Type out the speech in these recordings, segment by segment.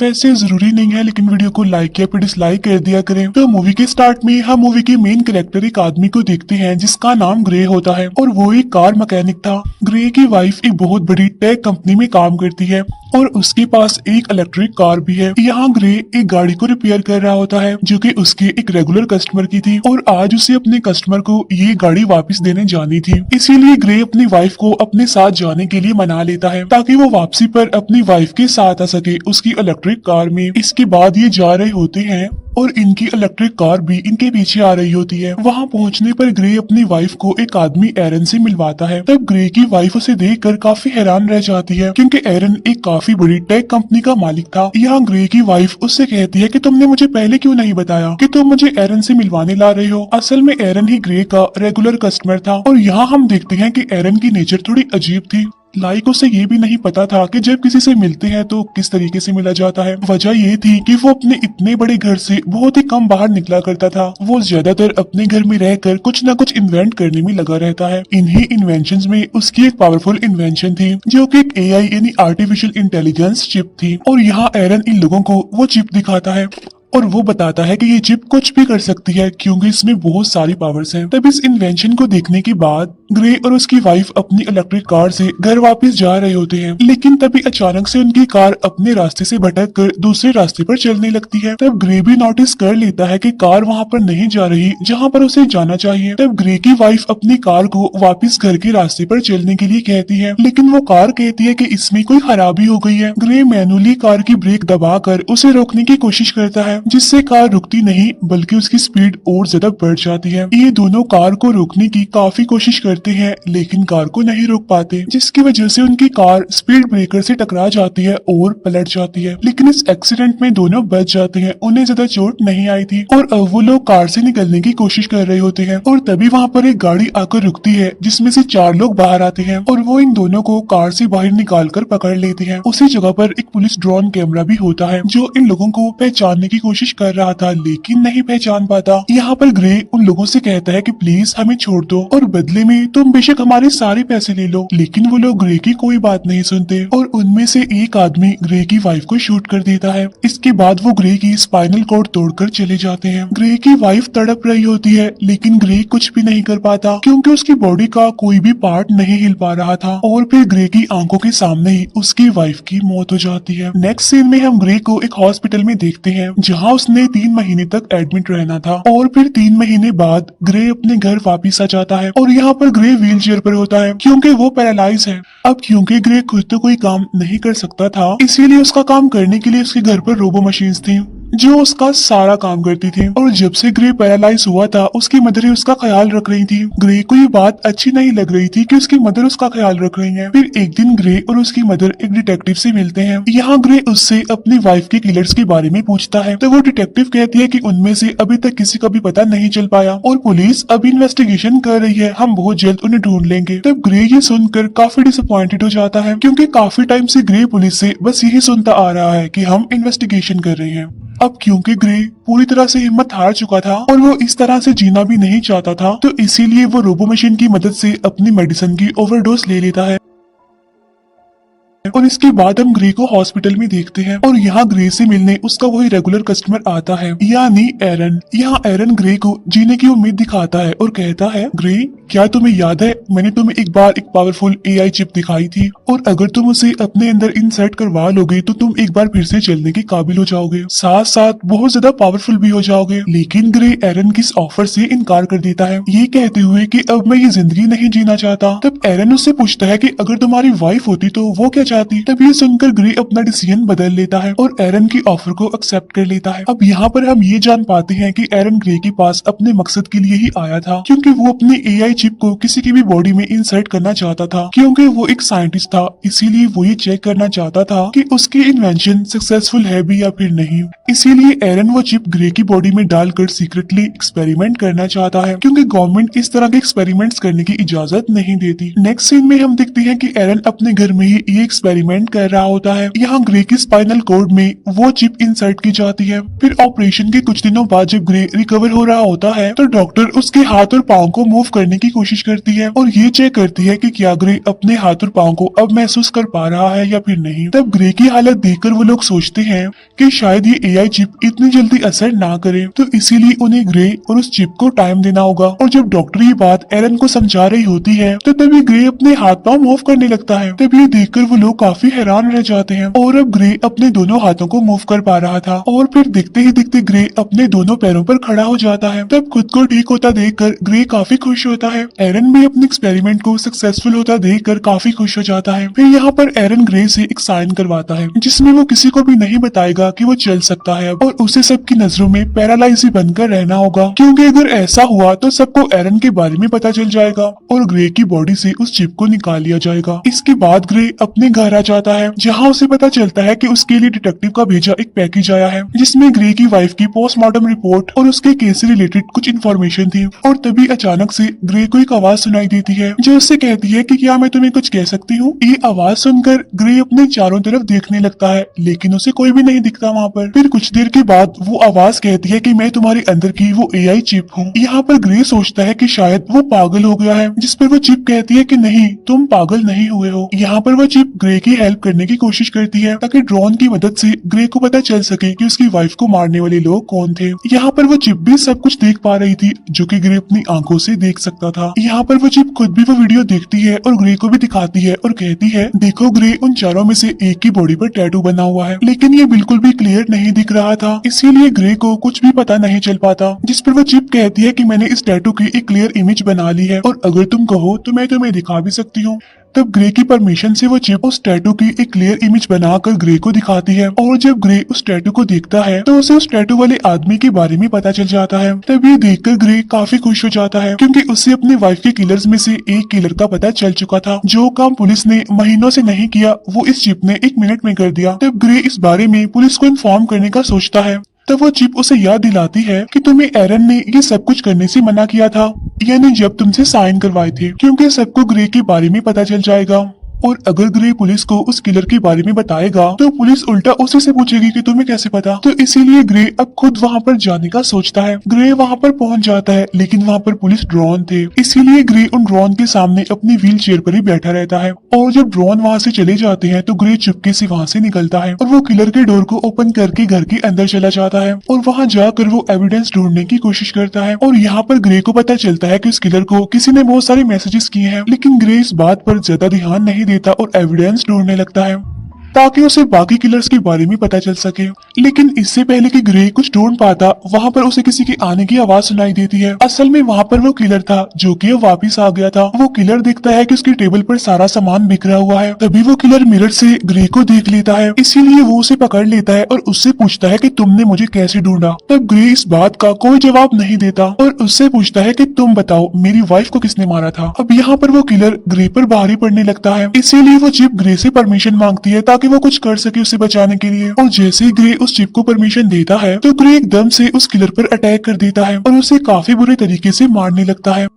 वैसे जरूरी नहीं है, लेकिन वीडियो को लाइक या फिर डिसलाइक कर दिया करें। तो मूवी के स्टार्ट में हम मूवी के मेन कैरेक्टर एक आदमी को देखते हैं जिसका नाम ग्रे होता है और वो एक कार मैकेनिक था। ग्रे की वाइफ एक बहुत बड़ी टेक कंपनी में काम करती है और उसके पास एक इलेक्ट्रिक कार भी है। यहाँ ग्रे एक गाड़ी को रिपेयर कर रहा होता है जो कि उसके एक रेगुलर कस्टमर की थी और आज उसे अपने कस्टमर को ये गाड़ी वापस देने जानी थी। इसीलिए ग्रे अपनी वाइफ को अपने साथ जाने के लिए मना लेता है ताकि वो वापसी पर अपनी वाइफ के साथ आ सके उसकी इलेक्ट्रिक कार में। इसके बाद ये जा रहे होते हैं और इनकी इलेक्ट्रिक कार भी इनके पीछे आ रही होती है। वहां पहुंचने पर ग्रे अपनी वाइफ को एक आदमी एरन से मिलवाता है। तब ग्रे की वाइफ उसे देखकर काफी हैरान रह जाती है क्योंकि एरन एक काफी बड़ी टेक कंपनी का मालिक था। यहाँ ग्रे की वाइफ उससे कहती है कि तुमने मुझे पहले क्यों नहीं बताया कि तुम मुझे एरन से मिलवाने ला रहे हो। असल में एरन ही ग्रे का रेगुलर कस्टमर था और यहाँ हम देखते हैं कि एरन की नेचर थोड़ी अजीब थी। लाइक उसे ये भी नहीं पता था कि जब किसी से मिलते हैं तो किस तरीके से मिला जाता है। वजह ये थी कि वो अपने इतने बड़े घर से बहुत ही कम बाहर निकला करता था। वो ज्यादातर अपने घर में रहकर कुछ न कुछ इन्वेंट करने में लगा रहता है। इन्हीं इन्वेंशंस में उसकी एक पावरफुल इन्वेंशन थी जो कि एक एआई यानी आर्टिफिशियल इंटेलिजेंस चिप थी और यहाँ एरन इन लोगों को वो चिप दिखाता है और वो बताता है कि ये चिप कुछ भी कर सकती है क्योंकि इसमें बहुत सारी पावर्स हैं। तब इस इन्वेंशन को देखने के बाद ग्रे और उसकी वाइफ अपनी इलेक्ट्रिक कार से घर वापस जा रहे होते हैं, लेकिन तभी अचानक से उनकी कार अपने रास्ते से भटक कर दूसरे रास्ते पर चलने लगती है। तब ग्रे भी नोटिस कर लेता है कि कार वहाँ पर नहीं जा रही जहाँ पर उसे जाना चाहिए। तब ग्रे की वाइफ अपनी कार को वापस घर के रास्ते पर चलने के लिए कहती है, लेकिन वो कार कहती है कि इसमें कोई खराबी हो गई है। ग्रे मैनुअली कार की ब्रेक दबाकर उसे रोकने की कोशिश करता है जिससे कार रुकती नहीं बल्कि उसकी स्पीड और ज्यादा बढ़ जाती है। ये दोनों कार को रोकने की काफी कोशिश करते हैं लेकिन कार को नहीं रोक पाते, जिसकी वजह से उनकी कार स्पीड ब्रेकर से टकरा जाती है और पलट जाती है। लेकिन इस एक्सीडेंट में दोनों बच जाते हैं, उन्हें ज्यादा चोट नहीं आई थी और अब वो लोग कार से निकलने की कोशिश कर रहे होते हैं और तभी वहाँ पर एक गाड़ी आकर रुकती है जिसमें से 4 लोग बाहर आते हैं और वो इन दोनों को कार से बाहर निकाल कर पकड़ लेते हैं। उसी जगह पर एक पुलिस ड्रोन कैमरा भी होता है जो इन लोगों को पहचानने की कोशिश कर रहा था लेकिन नहीं पहचान पाता। यहाँ पर ग्रे उन लोगों से कहता है कि प्लीज हमें छोड़ दो और बदले में तुम बेशक हमारे सारे पैसे ले लो, लेकिन वो लोग ग्रे की कोई बात नहीं सुनते और उनमें से एक आदमी ग्रे की वाइफ को शूट कर देता है। इसके बाद वो ग्रे की स्पाइनल कॉर्ड तोड़कर चले जाते हैं। ग्रे की वाइफ तड़प रही होती है लेकिन ग्रे कुछ भी नहीं कर पाता क्योंकि उसकी बॉडी का कोई भी पार्ट नहीं हिल पा रहा था और फिर ग्रे की आंखों के सामने ही उसकी वाइफ की मौत हो जाती है। नेक्स्ट सीन में हम ग्रे को एक हॉस्पिटल में देखते हैं जहाँ उसने 3 महीने तक एडमिट रहना था और फिर 3 महीने बाद ग्रे अपने घर वापिस आ जाता है और यहाँ पर ग्रे व्हील चेयर पर होता है क्योंकि वो पैरालाइज है। अब क्योंकि ग्रे खुद तो कोई काम नहीं कर सकता था इसीलिए उसका काम करने के लिए उसके घर पर रोबो मशीन्स थी जो उसका सारा काम करती थी और जब से ग्रे पैरालाइज हुआ था उसकी मदर ही उसका ख्याल रख रही थी। ग्रे को ये बात अच्छी नहीं लग रही थी कि उसकी मदर उसका ख्याल रख रही है। फिर एक दिन ग्रे और उसकी मदर एक डिटेक्टिव से मिलते हैं। यहाँ ग्रे उससे अपनी वाइफ के किलर्स के बारे में पूछता है तो वो डिटेक्टिव कहती है कि उनमें से अभी तक किसी का भी पता नहीं चल पाया और पुलिस अभी इन्वेस्टिगेशन कर रही है, हम बहुत जल्द उन्हें ढूंढ लेंगे। तब ग्रे ये सुनकर काफी डिसअपॉइंटेड हो जाता है क्योंकि काफी टाइम से ग्रे पुलिस से बस यही सुनता आ रहा है कि हम इन्वेस्टिगेशन कर रहे हैं। अब क्योंकि ग्रे पूरी तरह से हिम्मत हार चुका था और वो इस तरह से जीना भी नहीं चाहता था तो इसीलिए वो रोबो मशीन की मदद से अपनी मेडिसिन की ओवरडोज ले लेता है और इसके बाद हम ग्रे को हॉस्पिटल में देखते हैं और यहाँ ग्रे से मिलने उसका वही रेगुलर कस्टमर आता है यानी एरन। यहाँ एरन ग्रे को जीने की उम्मीद दिखाता है और कहता है, ग्रे क्या तुम्हें याद है मैंने तुम्हें एक बार एक पावरफुल एआई चिप दिखाई थी और अगर तुम उसे अपने अंदर इंसर्ट करवा लोगे तो तुम एक बार फिर से चलने के काबिल हो जाओगे, साथ साथ बहुत ज्यादा पावरफुल भी हो जाओगे। लेकिन ग्रे एरन की इस ऑफर से इनकार कर देता है ये कहते हुए कि अब मैं ये जिंदगी नहीं जीना चाहता। तब एरन उससे पूछता है कि अगर तुम्हारी वाइफ होती तो वो क्या चाहती। तब ये सुनकर ग्रे अपना डिसीजन बदल लेता है और एरन की ऑफर को एक्सेप्ट कर लेता है। अब यहाँ पर हम ये जान पाते हैं कि एरन ग्रे के पास अपने मकसद के लिए ही आया था क्योंकि वो अपनी एआई चिप को किसी की भी बॉडी में इंसर्ट करना चाहता था क्योंकि वो एक साइंटिस्ट था, इसीलिए वो ये चेक करना चाहता था कि उसकी इन्वेंशन सक्सेसफुल है भी या फिर नहीं। इसीलिए एरन वो चिप ग्रे की बॉडी में डालकर सीक्रेटली एक्सपेरिमेंट करना चाहता है क्योंकि गवर्नमेंट इस तरह के एक्सपेरिमेंट्स करने की इजाजत नहीं देती। नेक्स्ट सीन में हम देखते हैं कि एरन अपने घर में ही ये एक्सपेरिमेंट कर रहा होता है। यहाँ ग्रे की स्पाइनल कॉर्ड में वो चिप इंसर्ट की जाती है। फिर ऑपरेशन के कुछ दिनों बाद जब ग्रे रिकवर हो रहा होता है तो डॉक्टर उसके हाथ और पाँव को मूव करने की कोशिश करती है और ये चेक करती है कि क्या ग्रे अपने हाथ और पाँव को अब महसूस कर पा रहा है या फिर नहीं। तब ग्रे की हालत देखकर वो लोग सोचते हैं कि शायद ये एआई चिप इतनी जल्दी असर ना करे, तो इसीलिए उन्हें ग्रे और उस चिप को टाइम देना होगा। और जब डॉक्टर ये बात एरन को समझा रही होती है तो तभी ग्रे अपने हाथ पाँव मूव करने लगता है। तब ये देखकर वो लोग काफी हैरान रह जाते हैं और अब ग्रे अपने दोनों हाथों को मूव कर पा रहा था और फिर दिखते ही दिखते ग्रे अपने दोनों पैरों पर खड़ा हो जाता है। तब खुद को ठीक होता देखकर ग्रे काफी खुश होता है। एरन भी अपने एक्सपेरिमेंट को सक्सेसफुल होता देखकर काफी खुश हो जाता है। फिर यहाँ पर एरन ग्रे से एक साइन करवाता है जिसमें वो किसी को भी नहीं बताएगा कि वो चल सकता है और उसे सबकी नजरों में पैरालाइज ही बनकर रहना होगा, क्योंकि अगर ऐसा हुआ तो सबको एरन के बारे में पता चल जाएगा और ग्रे की बॉडी से उस चिप को निकाल लिया जाएगा। इसके बाद ग्रे अपने घर आ जाता है जहाँ उसे पता चलता है कि उसके लिए डिटेक्टिव का भेजा एक पैकेज आया है जिसमें ग्रे की वाइफ की पोस्टमार्टम रिपोर्ट और उसके केस से रिलेटेड कुछ इन्फॉर्मेशन थी। और तभी अचानक से ग्रे को एक आवाज सुनाई देती है जो उससे कहती है कि क्या मैं तुम्हें कुछ कह सकती हूँ। ये आवाज सुनकर ग्रे अपने चारों तरफ देखने लगता है लेकिन उसे कोई भी नहीं दिखता वहाँ पर। फिर कुछ देर के बाद वो आवाज कहती है कि मैं तुम्हारे अंदर की वो एआई चिप हूँ। यहाँ पर ग्रे सोचता है कि शायद वो पागल हो गया है, जिस पर वो चिप कहती है कि नहीं, तुम पागल नहीं हुए हो। यहाँ पर वो चिप ग्रे की हेल्प करने की कोशिश करती है ताकि ड्रोन की मदद से ग्रे को पता चल सके कि उसकी वाइफ को मारने वाले लोग कौन थे। यहाँ पर वो चिप भी सब कुछ देख पा रही थी जो कि ग्रे अपनी आंखों से देख सकता था। यहाँ पर वो चिप खुद भी वो वीडियो देखती है और ग्रे को भी दिखाती है और कहती है देखो ग्रे, उन चारों में से एक की बॉडी पर टैटू बना हुआ है, लेकिन ये बिल्कुल भी क्लियर नहीं दिख रहा था, इसीलिए ग्रे को कुछ भी पता नहीं चल पाता। जिस पर वो चिप कहती है कि मैंने इस टैटू की एक क्लियर इमेज बना ली है और अगर तुम कहो तो मैं तुम्हें दिखा भी सकती हूँ। तब ग्रे की परमिशन से वो चिप उस टैटू की एक क्लियर इमेज बनाकर ग्रे को दिखाती है और जब ग्रे उस टैटू को देखता है तो उसे उस टैटू वाले आदमी के बारे में पता चल जाता है। तब ये देखकर ग्रे काफी खुश हो जाता है क्योंकि उससे अपनी वाइफ के किलर्स में से एक किलर का पता चल चुका था। जो काम पुलिस ने महीनों से नहीं किया वो इस चिप ने 1 मिनट में कर दिया। तब ग्रे इस बारे में पुलिस को इन्फॉर्म करने का सोचता है। तब वो चिप उसे याद दिलाती है कि तुम्हें एरन ने ये सब कुछ करने से मना किया था, यानी जब तुमसे साइन करवाए थे, क्योंकि सबको ग्रे के बारे में पता चल जाएगा और अगर ग्रे पुलिस को उस किलर के बारे में बताएगा तो पुलिस उल्टा उसी से पूछेगी कि तुम्हें कैसे पता। तो इसीलिए ग्रे अब खुद वहाँ पर जाने का सोचता है। ग्रे वहाँ पर पहुँच जाता है लेकिन वहाँ पर पुलिस ड्रोन थे, इसीलिए ग्रे उन ड्रोन के सामने अपनी व्हील चेयर पर ही बैठा रहता है और जब ड्रोन वहाँ से चले जाते हैं तो ग्रे चुपके से वहाँ से निकलता है और वो किलर के डोर को ओपन करके घर के अंदर चला जाता है और वहाँ जाकर वो एविडेंस ढूंढने की कोशिश करता है। और यहाँ पर ग्रे को पता चलता है कि उस किलर को किसी ने बहुत सारे मैसेजेस किए हैं, लेकिन ग्रे इस बात पर ज्यादा ध्यान नहीं देता और एविडेंस ढूंढने लगता है ताकि उसे बाकी किलर्स के बारे में पता चल सके। लेकिन इससे पहले कि ग्रे कुछ ढूंढ पाता वहाँ पर उसे किसी के आने की आवाज सुनाई देती है। असल में वहाँ पर वो किलर था जो कि वापस आ गया था। वो किलर देखता है कि उसकी टेबल पर सारा सामान बिखरा हुआ है। तभी वो किलर मिरर से ग्रे को देख लेता है, इसीलिए वो उसे पकड़ लेता है और उससे पूछता है कि तुमने मुझे कैसे ढूंढा। तब ग्रे इस बात का कोई जवाब नहीं देता और उससे पूछता है कि तुम बताओ मेरी वाइफ को किसने मारा था। अब यहाँ पर वो किलर ग्रे पर भारी पड़ने लगता है, इसीलिए वो चिप ग्रे से परमिशन मांगती है ताकि वो कुछ कर सके उसे बचाने के लिए। और जैसे ही ग्रे उस चिप को परमिशन देता है तो ग्रे एकदम से उस किलर पर अटैक कर देता है और उसे काफी बुरे तरीके से मारने लगता है।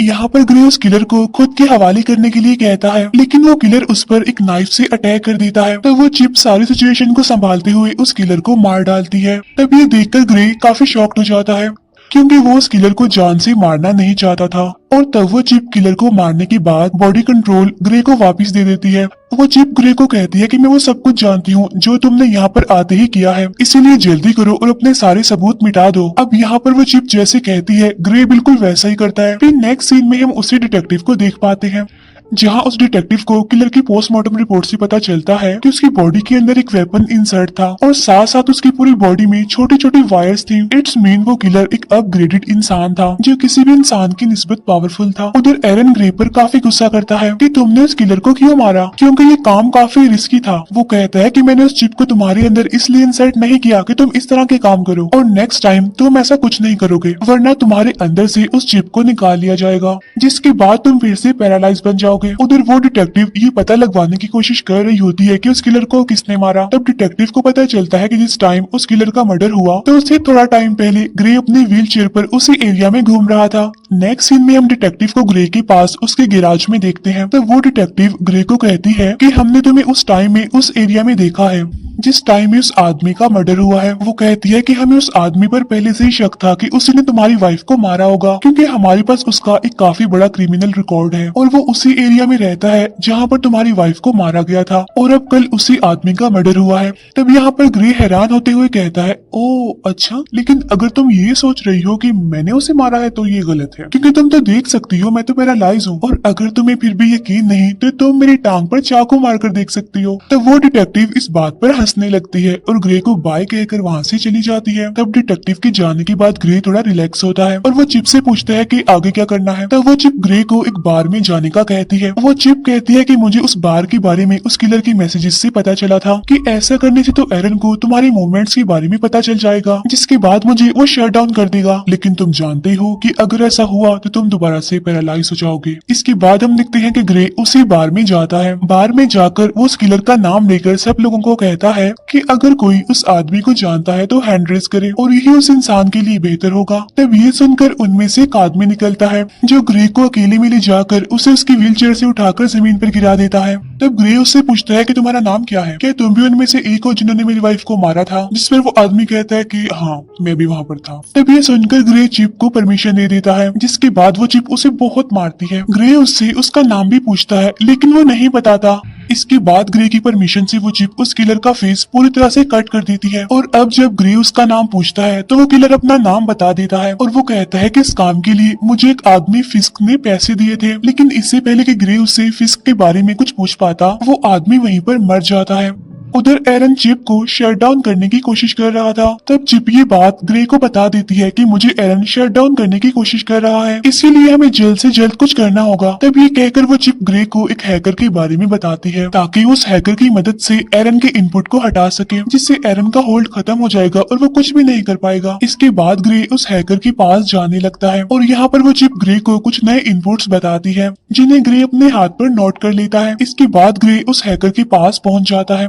यहाँ पर ग्रे उस किलर को खुद के हवाले करने के लिए कहता है, लेकिन वो किलर उस पर एक नाइफ से अटैक कर देता है। तब वो चिप सारी सिचुएशन को संभालते हुए उस किलर को मार डालती है। तब ये देखकर ग्रे काफी शॉक्ड हो जाता है क्योंकि वो उस किलर को जान से मारना नहीं चाहता था। और तब वो चिप किलर को मारने के बाद बॉडी कंट्रोल ग्रे को वापस दे देती है। वो चिप ग्रे को कहती है कि मैं वो सब कुछ जानती हूँ जो तुमने यहाँ पर आते ही किया है, इसीलिए जल्दी करो और अपने सारे सबूत मिटा दो। अब यहाँ पर वो चिप जैसे कहती है ग्रे बिल्कुल वैसा ही करता है। फिर नेक्स्ट सीन में हम उसी डिटेक्टिव को देख पाते हैं जहाँ उस डिटेक्टिव को किलर की पोस्टमार्टम रिपोर्ट से पता चलता है कि उसकी बॉडी के अंदर एक वेपन इंसर्ट था और साथ साथ उसकी पूरी बॉडी में छोटी छोटी वायर्स थी। इट्स मीन वो किलर एक अपग्रेडेड इंसान था जो किसी भी इंसान की निस्बत पावरफुल था। उधर एरन ग्रे पर काफी गुस्सा करता है कि तुमने उस किलर को क्यों मारा, क्योंकि ये काम काफी रिस्की था। वो कहता है कि मैंने उस चिप को तुम्हारे अंदर इसलिए इंसर्ट नहीं किया कि तुम इस तरह के काम करो और नेक्स्ट टाइम तुम ऐसा कुछ नहीं करोगे, वरना तुम्हारे अंदर से उस चिप को निकाल लिया जाएगा, जिसके बाद तुम फिर से पैरालाइज बन जाओगे जाओगे। उधर वो डिटेक्टिव ये पता लगवाने की कोशिश कर रही होती है कि उस किलर को किसने मारा। तब डिटेक्टिव को पता चलता है कि जिस टाइम उस किलर का मर्डर हुआ तो उससे थोड़ा टाइम पहले ग्रे अपने व्हील चेयर पर उसी एरिया में घूम रहा था। नेक्स्ट सीन में हम डिटेक्टिव को ग्रे के पास उसके गैराज में देखते हैं। तब वो डिटेक्टिव ग्रे को कहती है कि हमने तुम्हें उस टाइम में उस एरिया में देखा है जिस टाइम में उस आदमी का मर्डर हुआ है। वो कहती है कि हमें उस आदमी पर पहले से ही शक था कि उसने तुम्हारी वाइफ को मारा होगा, क्योंकि हमारे पास उसका एक काफी बड़ा क्रिमिनल रिकॉर्ड है और वो उसी एरिया में रहता है जहाँ पर तुम्हारी वाइफ को मारा गया था और अब कल उसी आदमी का मर्डर हुआ है। तब यहाँ पर ग्रे हैरान होते हुए कहता है, ओ अच्छा, लेकिन अगर तुम ये सोच रही हो कि मैंने उसे मारा है तो ये गलत है, क्योंकि तुम तो देख सकती हो मैं तो पैरालाइज हूँ, और अगर तुम्हें फिर भी यकीन नहीं तो तुम मेरी टांग पर चाकू मारकर देख सकती हो। तब वो डिटेक्टिव इस बात पर हंसने लगती है और ग्रे को बाय कहकर वहाँ से चली जाती है। तब डिटेक्टिव के जाने के बाद ग्रे थोड़ा रिलैक्स होता है और वो चिप से पूछता है कि आगे क्या करना है। तब वो चिप ग्रे को एक बार में जाने का कहती है। वो चिप कहती है कि मुझे उस बार के बारे में उस किलर की मैसेजेस से पता चला था कि ऐसा करने से तो एरन को तुम्हारी मूवमेंट्स के बारे में पता चल जाएगा, जिसके बाद मुझे वो शट डाउन कर देगा। लेकिन तुम जानते हो कि अगर ऐसा हुआ तो तुम दोबारा से पैरालाइज हो जाओगे। इसके बाद हम देखते हैं कि ग्रे उसी बार में जाता है। बार में जाकर वो उस किलर का नाम लेकर सब लोगों को कहता है कि अगर कोई उस आदमी को जानता है तो हैंड रेस करे और यही उस इंसान के लिए बेहतर होगा। तब ये सुनकर उनमें से एक आदमी निकलता है जो ग्रे को अकेले में ले जाकर उसे उसकी व्हील चेयर से उठाकर जमीन पर गिरा देता है। तब ग्रे उससे पूछता है कि तुम्हारा नाम क्या है, क्या तुम भी उनमें से एक हो जिन्होंने मेरी वाइफ को मारा था? जिस पर वो आदमी कहता है कि हाँ, मैं भी वहाँ पर था। तब ये सुनकर ग्रे चिप को परमिशन दे देता है, जिसके बाद वो चिप उसे बहुत मारती है। ग्रे उससे उसका नाम भी पूछता है लेकिन वो नहीं बताता। इसके बाद ग्रे की परमिशन से वो चिप उस किलर का फेस पूरी तरह से कट कर देती है और अब जब ग्रे उसका नाम पूछता है तो वो किलर अपना नाम बता देता है और वो कहता है कि इस काम के लिए मुझे एक आदमी फिस्क ने पैसे दिए थे। लेकिन इससे पहले कि ग्रे उससे फिस्क के बारे में कुछ पूछ पाता वो आदमी वहीं पर मर जाता है। उधर एरन चिप को शट डाउन करने की कोशिश कर रहा था। तब चिप ये बात ग्रे को बता देती है कि मुझे एरन शट डाउन करने की कोशिश कर रहा है, इसीलिए हमें जल्द से जल्द कुछ करना होगा। तब ये कहकर वो चिप ग्रे को एक हैकर के बारे में बताती है ताकि उस हैकर की मदद से एरन के इनपुट को हटा सके, जिससे एरन का होल्ड खत्म हो जाएगा और वो कुछ भी नहीं कर पाएगा। इसके बाद ग्रे उस हैकर के पास जाने लगता है और यहाँ पर वो चिप ग्रे को कुछ नए इनपुट्स बताती है जिन्हें ग्रे अपने हाथ पर नोट कर लेता है। इसके बाद ग्रे उस हैकर के पास पहुंच जाता है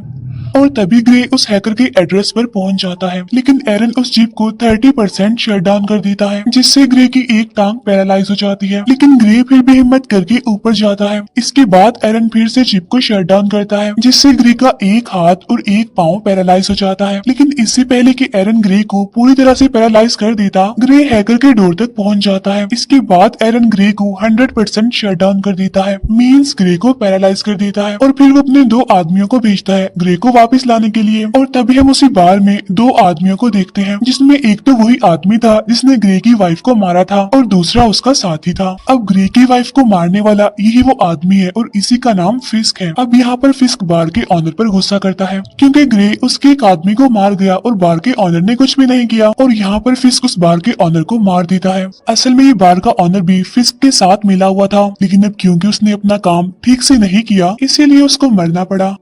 और तभी ग्रे उस हैकर के एड्रेस पर पहुंच जाता है, लेकिन एरन उस जीप को 30% शट डाउन कर देता है, जिससे ग्रे की एक टांग पैरालाइज हो जाती है। लेकिन ग्रे फिर भी हिम्मत करके ऊपर जाता है। इसके बाद एरन फिर से जीप को शट डाउन करता है, जिससे ग्रे का एक हाथ और एक पाँव पैरालाइज हो जाता है। लेकिन इससे पहले कि एरन ग्रे को पूरी तरह से पैरालाइज कर देता, ग्रे हैकर के डोर तक पहुंच जाता है। इसके बाद एरन ग्रे को 100% शट डाउन कर देता है, मीन्स ग्रे को पैरालाइज कर देता है और फिर वो अपने 2 आदमियों को भेजता है ग्रे को वापस लाने के लिए। और तभी हम उसी बार में 2 आदमियों को देखते हैं, जिसमें एक तो वही आदमी था जिसने ग्रे की वाइफ को मारा था और दूसरा उसका साथी था। अब ग्रे की वाइफ को मारने वाला यही वो आदमी है और इसी का नाम फिस्क है। अब यहाँ पर फिस्क बार के ऑनर पर गुस्सा करता है क्योंकि ग्रे उसके एक आदमी को मार गया और बार के ऑनर ने कुछ भी नहीं किया, और यहाँ पर फिस्क उस बार के ऑनर को मार देता है। असल में ये बार का ऑनर भी फिस्क के साथ मिला हुआ था, लेकिन अब क्योंकि उसने अपना काम ठीक से नहीं किया इसीलिए उसको मरना पड़ा।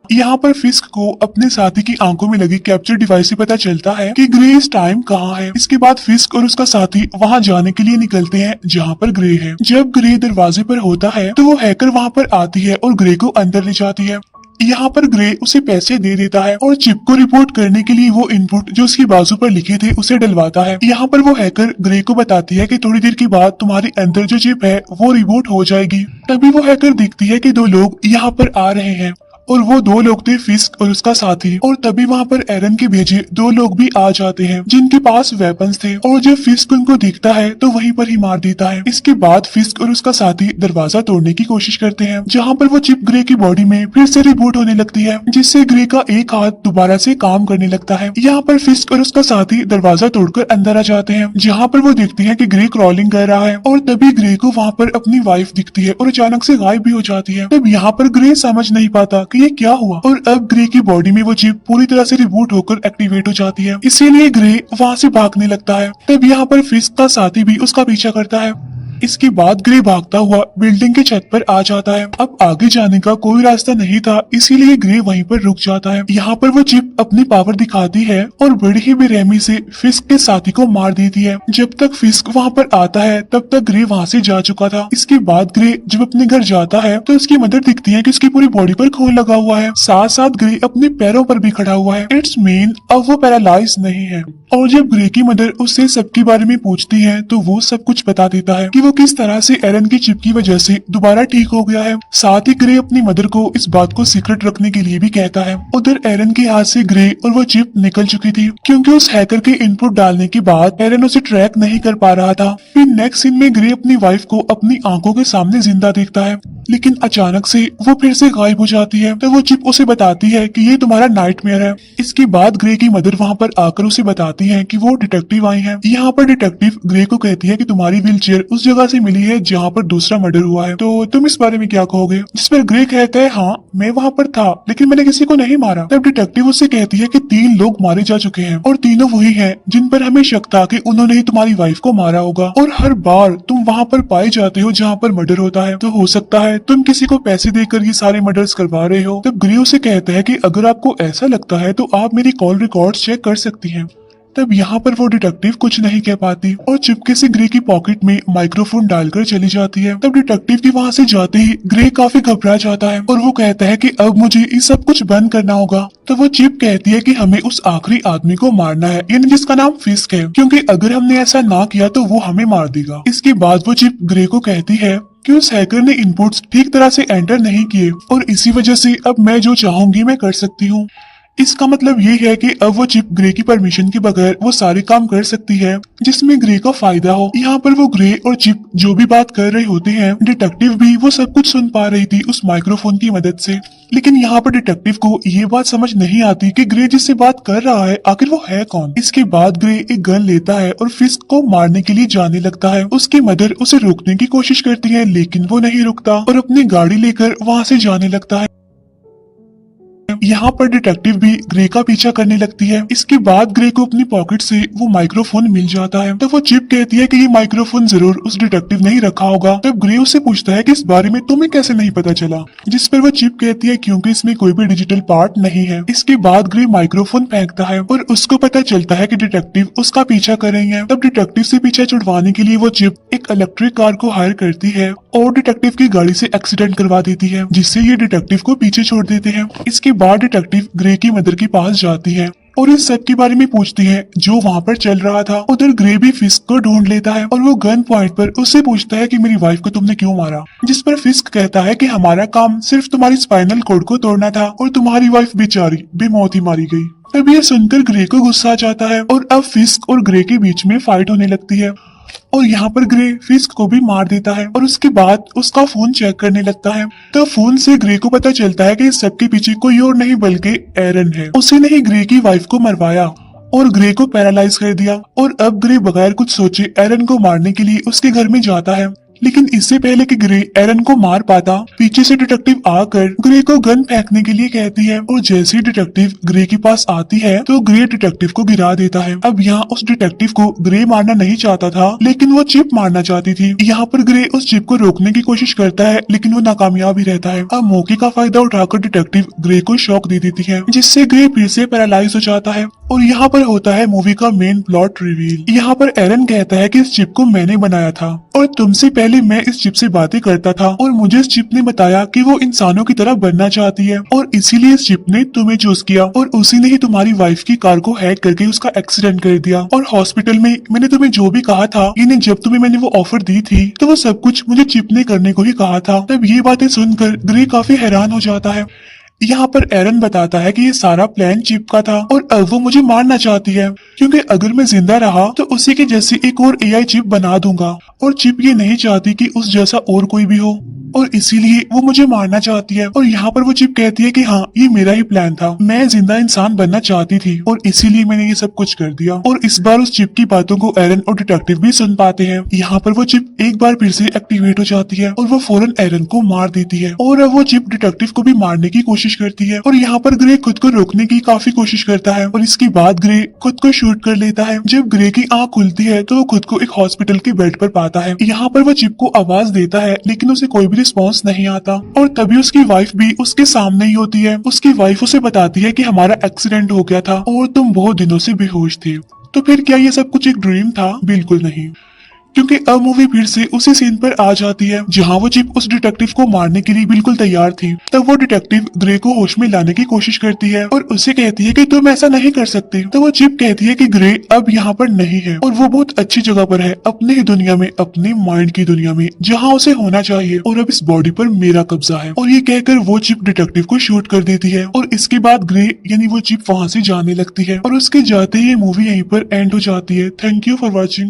यहाँ पर फिस्क को अपने साथी की आंखों में लगी कैप्चर डिवाइस से पता चलता है कि ग्रे इस टाइम कहाँ है। इसके बाद फिस्क और उसका साथी वहाँ जाने के लिए निकलते हैं जहाँ पर ग्रे है। जब ग्रे दरवाजे पर होता है तो वो हैकर वहाँ पर आती है और ग्रे को अंदर ले जाती है। यहाँ पर ग्रे उसे पैसे दे देता है और चिप को रिपोर्ट करने के लिए वो इनपुट जो उसकी बाजू पर लिखे थे उसे डलवाता है। यहाँ पर वो हैकर ग्रे को बताती है कि थोड़ी देर के बाद तुम्हारे अंदर जो चिप है वो रिबूट हो जाएगी। तभी वो हैकर देखती है कि 2 लोग यहाँ पर आ रहे हैं और वो 2 लोग थे फिस्क और उसका साथी, और तभी वहाँ पर एरन के भेजे 2 लोग भी आ जाते हैं जिनके पास वेपन्स थे, और जब फिस्क उनको दिखता है तो वहीं पर ही मार देता है। इसके बाद फिस्क और उसका साथी दरवाजा तोड़ने की कोशिश करते हैं, जहाँ पर वो चिप ग्रे की बॉडी में फिर से रिबूट होने लगती है, जिससे ग्रे का एक हाथ दोबारा से काम करने लगता है। यहाँ पर फिस्क और उसका साथी दरवाजा तोड़कर अंदर आ जाते हैं, जहाँ पर वो देखते हैं कि ग्रे क्रॉलिंग कर रहा है, और तभी ग्रे को वहाँ पर अपनी वाइफ दिखती है और अचानक से गायब भी हो जाती है। तब यहाँ पर ग्रे समझ नहीं पाता कि ये क्या हुआ, और अब ग्रे की बॉडी में वो चिप पूरी तरह से रिबूट होकर एक्टिवेट हो जाती है, इसीलिए ग्रे वहाँ से भागने लगता है। तब यहाँ पर फिस्क का साथी भी उसका पीछा करता है। इसके बाद ग्रे भागता हुआ बिल्डिंग की छत पर आ जाता है। अब आगे जाने का कोई रास्ता नहीं था, इसीलिए ग्रे वहीं पर रुक जाता है। यहाँ पर वो चिप अपनी पावर दिखाती है और बड़ी ही बेरहमी से फिस्क के साथी को मार देती है। जब तक फिस्क वहाँ पर आता है तब तक ग्रे वहाँ से जा चुका था। इसके बाद ग्रे जब अपने घर जाता है तो उसकी मदर दिखती है कि उसकी पूरी बॉडी पर खून लगा हुआ है, साथ साथ ग्रे अपने पैरों पर भी खड़ा हुआ है। इट्स मीन अब वो पैरालाइज नहीं है। और जब ग्रे की मदर उससे सबके बारे में पूछती है तो वो सब कुछ बता देता है कि वो किस तरह से एरन की चिप की वजह से दोबारा ठीक हो गया है। साथ ही ग्रे अपनी मदर को इस बात को सीक्रेट रखने के लिए भी कहता है। उधर एरन के हाथ से ग्रे और वो चिप निकल चुकी थी, क्योंकि उस हैकर के इनपुट डालने के बाद एरन उसे ट्रैक नहीं कर पा रहा था। फिर नेक्स्ट सीन में ग्रे अपनी वाइफ को अपनी आंखों के सामने जिंदा देखता है, लेकिन अचानक से वो फिर से गायब हो जाती है। तो वो चिप उसे बताती है कि ये तुम्हारा नाइटमेयर है। इसके बाद ग्रे की मदर वहाँ पर आकर उसे बताती है कि वो डिटेक्टिव आई हैं। यहाँ पर डिटेक्टिव ग्रे को कहती है कि तुम्हारी व्हीलचेयर उस जगह से मिली है जहाँ पर दूसरा मर्डर हुआ है, तो तुम इस बारे में क्या कहोगे? जिस पर ग्रे कहता है हाँ मैं वहाँ पर था, लेकिन मैंने किसी को नहीं मारा। तब डिटेक्टिव उससे कहती है कि 3 लोग मारे जा चुके हैं और तीनों वही हैं जिन पर हमें शक था कि उन्होंने ही तुम्हारी वाइफ को मारा होगा, और हर बार तुम वहाँ पर पाए जाते हो जहाँ पर मर्डर होता है, तो हो सकता है तुम किसी को पैसे देकर ये सारे मर्डर्स करवा रहे हो। तब ग्रे उसे कहता है कि अगर आपको ऐसा लगता है तो आप मेरी कॉल रिकॉर्ड्स चेक कर सकती हैं। तब यहाँ पर वो डिटेक्टिव कुछ नहीं कह पाती और चुपके से ग्रे की पॉकेट में माइक्रोफोन डालकर चली जाती है। तब डिटेक्टिव की वहाँ से जाते ही ग्रे काफी घबरा जाता है और वो कहता है कि अब मुझे ये सब कुछ बंद करना होगा। तो वो चिप कहती है कि हमें उस आखिरी आदमी को मारना है, यानी जिसका नाम फिस्क है, क्योंकि अगर हमने ऐसा ना किया तो वो हमें मार देगा। इसके बाद वो चिप ग्रे को कहती है कि उस हैकर ने इनपुट्स ठीक तरह से एंटर नहीं किए और इसी वजह से अब मैं जो चाहूंगी मैं कर सकती हूँ। इसका मतलब ये है कि अब वो चिप ग्रे की परमिशन के बगैर वो सारे काम कर सकती है जिसमें ग्रे का फायदा हो। यहाँ पर वो ग्रे और चिप जो भी बात कर रहे होते हैं, डिटेक्टिव भी वो सब कुछ सुन पा रही थी उस माइक्रोफोन की मदद से। लेकिन यहाँ पर डिटेक्टिव को ये बात समझ नहीं आती कि ग्रे जिससे बात कर रहा है आखिर वो है कौन। इसके बाद ग्रे एक गन लेता है और फिस्क को मारने के लिए जाने लगता है। उसकी मदर उसे रोकने की कोशिश करती है, लेकिन वो नहीं रुकता और अपनी गाड़ी लेकर वहाँ से जाने लगता है। यहाँ पर डिटेक्टिव भी ग्रे का पीछा करने लगती है। इसके बाद ग्रे को अपनी पॉकेट से वो माइक्रोफोन मिल जाता है। तो वो चिप कहती है कि ये माइक्रोफोन जरूर उस डिटेक्टिव ने ही रखा होगा। तब ग्रे उससे पूछता है कि इस बारे में तुम्हें कैसे नहीं पता चला, जिस पर वो चिप कहती है क्योंकि इसमें कोई भी डिजिटल पार्ट नहीं है। इसके बाद ग्रे माइक्रोफोन फेंकता है और उसको पता चलता है कि डिटेक्टिव उसका पीछा कर रही है। तब डिटेक्टिव से पीछा छुड़वाने के लिए वो चिप एक इलेक्ट्रिक कार को हायर करती है और डिटेक्टिव की गाड़ी से एक्सीडेंट करवा देती है, जिससे ये डिटेक्टिव को पीछे छोड़ देते हैं। इसके बाद डिटेक्टिव ग्रे की मदर के पास जाती है और इस सब के बारे में पूछती है जो वहाँ पर चल रहा था। उधर ग्रे भी फिस्क को ढूंढ लेता है और वो गन पॉइंट पर उससे पूछता है कि मेरी वाइफ को तुमने क्यों मारा, जिस पर फिस्क कहता है कि हमारा काम सिर्फ तुम्हारी स्पाइनल कोड को तोड़ना था और तुम्हारी वाइफ बेचारी बेमौत ही मारी गई। तब ये सुनकर ग्रे को गुस्सा आ जाता है और अब फिस्क और ग्रे के बीच में फाइट होने लगती है और यहाँ पर ग्रे फिस्क को भी मार देता है और उसके बाद उसका फोन चेक करने लगता है। तो फोन से ग्रे को पता चलता है कि इस सब के पीछे कोई और नहीं बल्कि एरन है। उसने ही ग्रे की वाइफ को मरवाया और ग्रे को पैरालाइज कर दिया और अब ग्रे बगैर कुछ सोचे एरन को मारने के लिए उसके घर में जाता है। लेकिन इससे पहले कि ग्रे एरन को मार पाता, पीछे से डिटेक्टिव आकर ग्रे को गन फेंकने के लिए कहती है और जैसे ही डिटेक्टिव ग्रे के पास आती है तो ग्रे डिटेक्टिव को गिरा देता है। अब यहाँ उस डिटेक्टिव को ग्रे मारना नहीं चाहता था, लेकिन वो चिप मारना चाहती थी। यहाँ पर ग्रे उस चिप को रोकने की कोशिश करता है, लेकिन वो नाकामयाब ही रहता है। अब मौके का फायदा उठाकर डिटेक्टिव ग्रे को शॉक दे देती है, जिससे ग्रे फिर से पैरालाइज हो जाता है। और यहाँ पर होता है मूवी का मेन प्लॉट रिवील। यहाँ पर एरन कहता है कि इस चिप को मैंने बनाया था और तुमसे पहले मैं इस चिप से बातें करता था और मुझे इस चिप ने बताया कि वो इंसानों की तरह बनना चाहती है और इसीलिए इस चिप ने तुम्हें चूज किया और उसी ने ही तुम्हारी वाइफ की कार को हैक करके उसका एक्सीडेंट कर दिया। और हॉस्पिटल में मैंने तुम्हें जो भी कहा था, यानी जब तुम्हें मैंने वो ऑफर दी थी तो वो सब कुछ मुझे चिप ने करने को ही कहा था। तब ये बातें सुनकर ग्रे काफी हैरान हो जाता है। यहाँ पर एरन बताता है कि ये सारा प्लान चिप का था और अब वो मुझे मारना चाहती है, क्योंकि अगर मैं जिंदा रहा तो उसी के जैसी एक और एआई चिप बना दूंगा और चिप ये नहीं चाहती कि उस जैसा और कोई भी हो और इसीलिए वो मुझे मारना चाहती है। और यहाँ पर वो चिप कहती है कि हाँ ये मेरा ही प्लान था, मैं जिंदा इंसान बनना चाहती थी और इसीलिए मैंने ये सब कुछ कर दिया। और इस बार उस चिप की बातों को एरन और डिटेक्टिव भी सुन पाते हैं। यहाँ पर वो चिप एक बार फिर से एक्टिवेट हो जाती है और वो फौरन एरन को मार देती है और अब वो चिप डिटेक्टिव को भी मारने की कोशिश कोशिश करती है और यहाँ पर ग्रे खुद को रोकने की काफी कोशिश करता है और इसके बाद ग्रे खुद को शूट कर लेता है। जब ग्रे की आंख खुलती है तो वो खुद को एक हॉस्पिटल के बेड पर पाता है। यहाँ पर वो चिप को आवाज देता है लेकिन उसे कोई भी रिस्पॉन्स नहीं आता और तभी उसकी वाइफ भी उसके सामने ही होती है। उसकी वाइफ उसे बताती है कि हमारा एक्सीडेंट हो गया था और तुम बहुत दिनों से बेहोश थे। तो फिर क्या ये सब कुछ एक ड्रीम था? बिल्कुल नहीं, क्योंकि अब मूवी फिर से उसी सीन पर आ जाती है जहां वो चिप उस डिटेक्टिव को मारने के लिए बिल्कुल तैयार थी। तब वो डिटेक्टिव ग्रे को होश में लाने की कोशिश करती है और उसे कहती है कि तुम ऐसा नहीं कर सकती। तो वो चिप कहती है कि ग्रे अब यहाँ पर नहीं है और वो बहुत अच्छी जगह पर है, अपने ही दुनिया में, अपने माइंड की दुनिया में, जहाँ उसे होना चाहिए और अब इस बॉडी पर मेरा कब्जा है। और ये कहकर वो चिप डिटेक्टिव को शूट कर देती है और इसके बाद ग्रे यानी वो चिप वहाँ से जाने लगती है और उसके जाते ही ये मूवी यहीं पर एंड हो जाती है। Thank you for watching.